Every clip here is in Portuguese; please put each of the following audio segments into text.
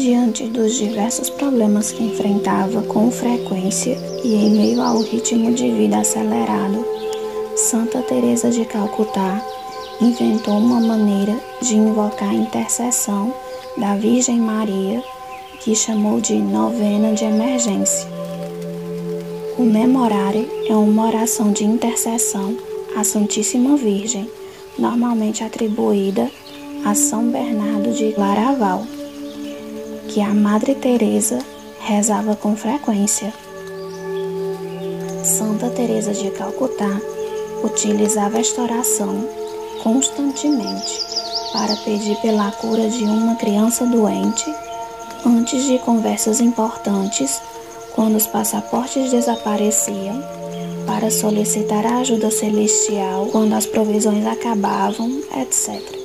Diante dos diversos problemas que enfrentava com frequência e em meio ao ritmo de vida acelerado, Santa Teresa de Calcutá inventou uma maneira de invocar a intercessão da Virgem Maria, que chamou de novena de emergência. O Memorare é uma oração de intercessão à Santíssima Virgem, normalmente atribuída a São Bernardo de Claraval, que a Madre Teresa rezava com frequência. Santa Teresa de Calcutá utilizava esta oração constantemente para pedir pela cura de uma criança doente, antes de conversas importantes, quando os passaportes desapareciam, para solicitar a ajuda celestial quando as provisões acabavam, etc.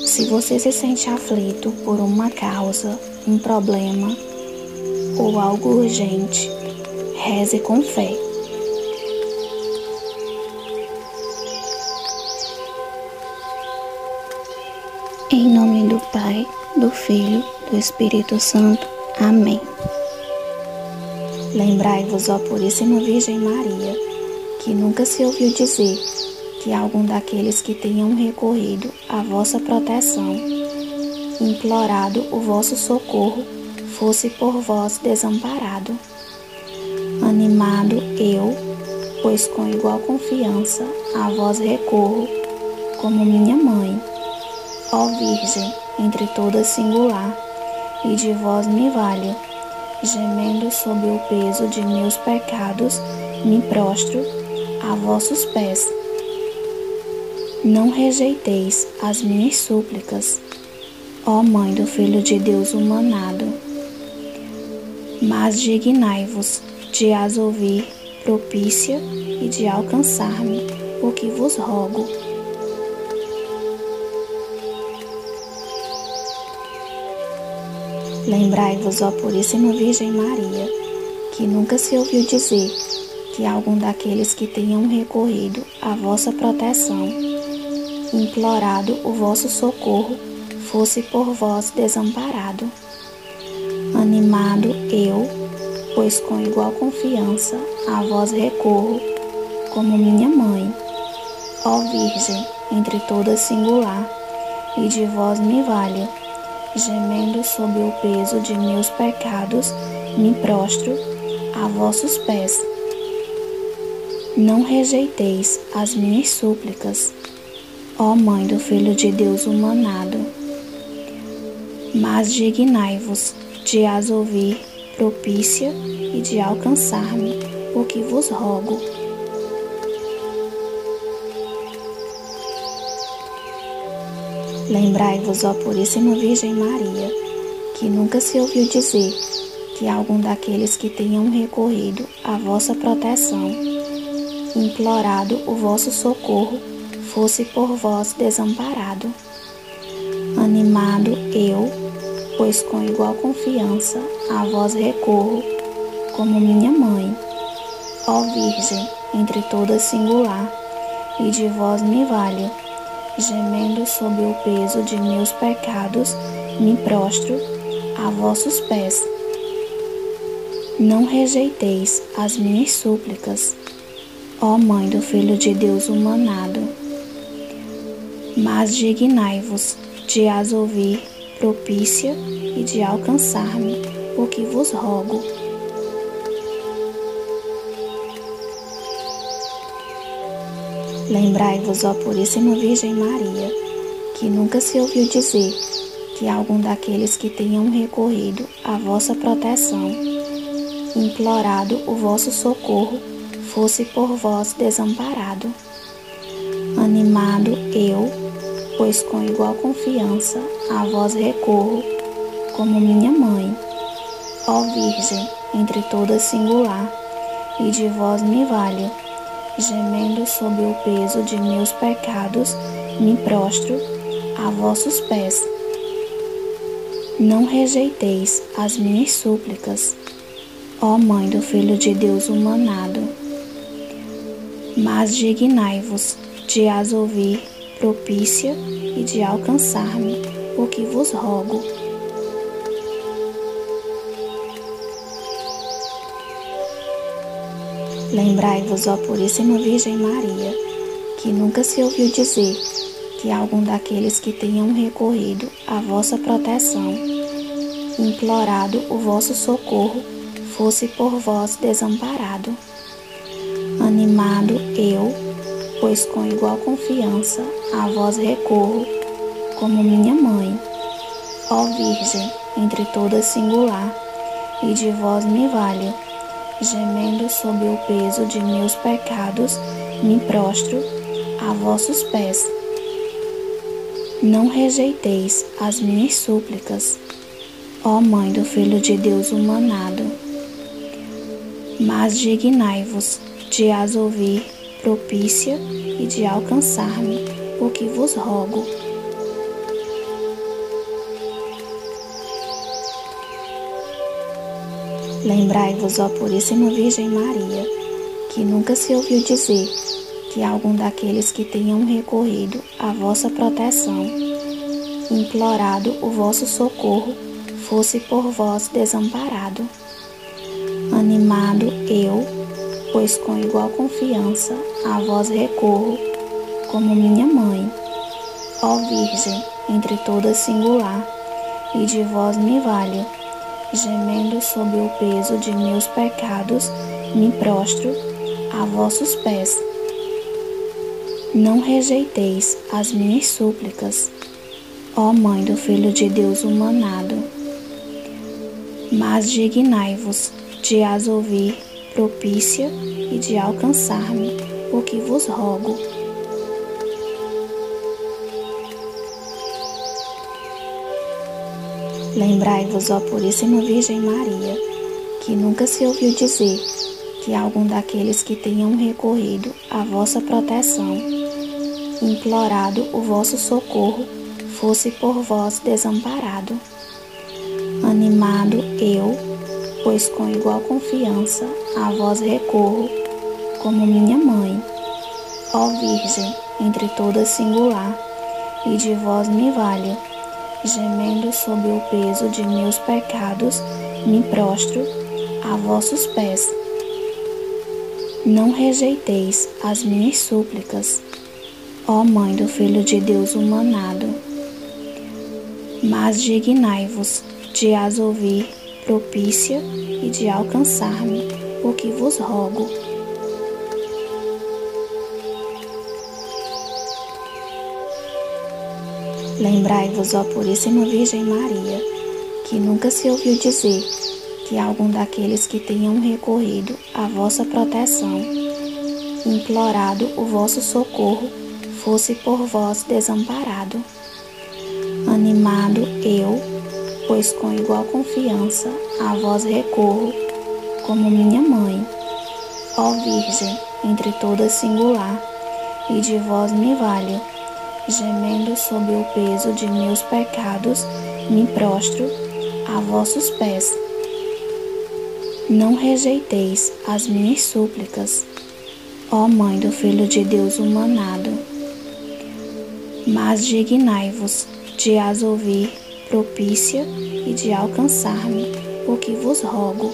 Se você se sente aflito por uma causa, um problema ou algo urgente, reze com fé. Em nome do Pai, do Filho, do Espírito Santo. Amém. Lembrai-vos, ó Puríssima Virgem Maria, que nunca se ouviu dizer que algum daqueles que tenham recorrido à vossa proteção, implorado o vosso socorro, fosse por vós desamparado. Animado eu, pois com igual confiança a vós recorro, como minha mãe, ó Virgem, entre todas singular, e de vós me valho, gemendo sob o peso de meus pecados, me prostro a vossos pés. Não rejeiteis as minhas súplicas, ó Mãe do Filho de Deus humanado, mas dignai-vos de as ouvir propícia e de alcançar-me, o que vos rogo. Lembrai-vos, ó Puríssima Virgem Maria, que nunca se ouviu dizer que algum daqueles que tenham recorrido à vossa proteção, implorado o vosso socorro, fosse por vós desamparado. Animado eu, pois com igual confiança a vós recorro, como minha mãe, ó Virgem, entre todas singular, e de vós me valho, gemendo sob o peso de meus pecados, me prostro a vossos pés. Não rejeiteis as minhas súplicas, ó Mãe do Filho de Deus humanado, mas dignai-vos de as ouvir propícia e de alcançar-me, o que vos rogo. Lembrai-vos, ó Puríssima Virgem Maria, que nunca se ouviu dizer que algum daqueles que tenham recorrido à vossa proteção, implorado o vosso socorro, fosse por vós desamparado. Animado eu, pois com igual confiança a vós recorro, como minha mãe, ó Virgem, entre todas singular, e de vós me valho, gemendo sob o peso de meus pecados, me prostro a vossos pés. Não rejeiteis as minhas súplicas, ó Mãe do Filho de Deus humanado, mas dignai-vos de as ouvir propícia e de alcançar-me, o que vos rogo. Lembrai-vos, ó Puríssima Virgem Maria, que nunca se ouviu dizer que algum daqueles que tenham recorrido à vossa proteção, implorado o vosso socorro, fosse por vós desamparado. Animado eu, pois com igual confiança a vós recorro, como minha mãe, ó Virgem, entre todas singular, e de vós me valho, gemendo sob o peso de meus pecados, me prostro a vossos pés. Não rejeiteis as minhas súplicas, ó Mãe do Filho de Deus humanado, mas dignai-vos de as ouvir propícia e de alcançar-me, o que vos rogo. Lembrai-vos, ó Puríssima Virgem Maria, que nunca se ouviu dizer que algum daqueles que tenham recorrido à vossa proteção, implorado o vosso socorro, fosse por vós desamparado. Animado eu, pois com igual confiança a vós recorro, como minha mãe, ó Virgem, entre todas singular, e de vós me valho, gemendo sob o peso de meus pecados, me prostro a vossos pés. Não rejeiteis as minhas súplicas, ó Mãe do Filho de Deus humanado, mas dignai-vos de as ouvir propícia e de alcançar-me, o que vos rogo. Lembrai-vos, ó Puríssima Virgem Maria, que nunca se ouviu dizer que algum daqueles que tenham recorrido à vossa proteção, implorado o vosso socorro, fosse por vós desamparado. Animado eu, pois com igual confiança a vós recorro, como minha mãe, ó Virgem, entre todas singular, e de vós me valho, gemendo sob o peso de meus pecados, me prostro a vossos pés. Não rejeiteis as minhas súplicas, ó Mãe do Filho de Deus humanado, mas dignai-vos de as ouvir propícia e de alcançar-me, o que vos rogo. Lembrai-vos, ó Puríssima Virgem Maria, que nunca se ouviu dizer que algum daqueles que tenham recorrido à vossa proteção, implorado o vosso socorro, fosse por vós desamparado. Animado eu, pois com igual confiança a vós recorro, como minha mãe, ó Virgem, entre todas singular, e de vós me valho, gemendo sob o peso de meus pecados, me prostro a vossos pés. Não rejeiteis as minhas súplicas, ó Mãe do Filho de Deus humanado, mas dignai-vos de as ouvir propícia e de alcançar-me, o que vos rogo. Lembrai-vos, ó Puríssima Virgem Maria, que nunca se ouviu dizer que algum daqueles que tenham recorrido à vossa proteção, implorado o vosso socorro, fosse por vós desamparado. Animado eu, pois com igual confiança a vós recorro, como minha mãe, ó Virgem, entre todas singular, e de vós me valho, gemendo sob o peso de meus pecados, me prostro a vossos pés. Não rejeiteis as minhas súplicas, ó Mãe do Filho de Deus humanado, mas dignai-vos de as ouvir propícia e de alcançar-me, o que vos rogo.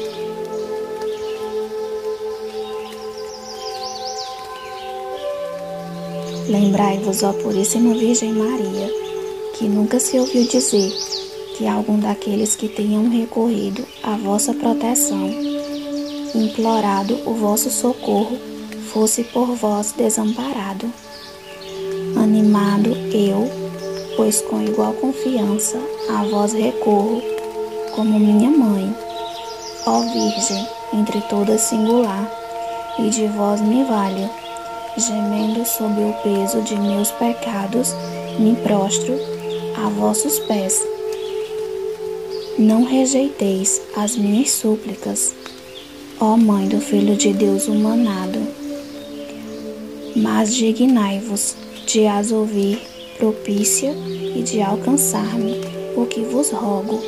Lembrai-vos, ó Puríssima Virgem Maria, que nunca se ouviu dizer que algum daqueles que tenham recorrido à vossa proteção, implorado o vosso socorro, fosse por vós desamparado. Animado eu, pois com igual confiança a vós recorro, como minha mãe, ó Virgem, entre todas singular, e de vós me valho, gemendo sob o peso de meus pecados, me prostro a vossos pés. Não rejeiteis as minhas súplicas, ó Mãe do Filho de Deus humanado, mas dignai-vos de as ouvir propícia e de alcançar-me, o que vos rogo.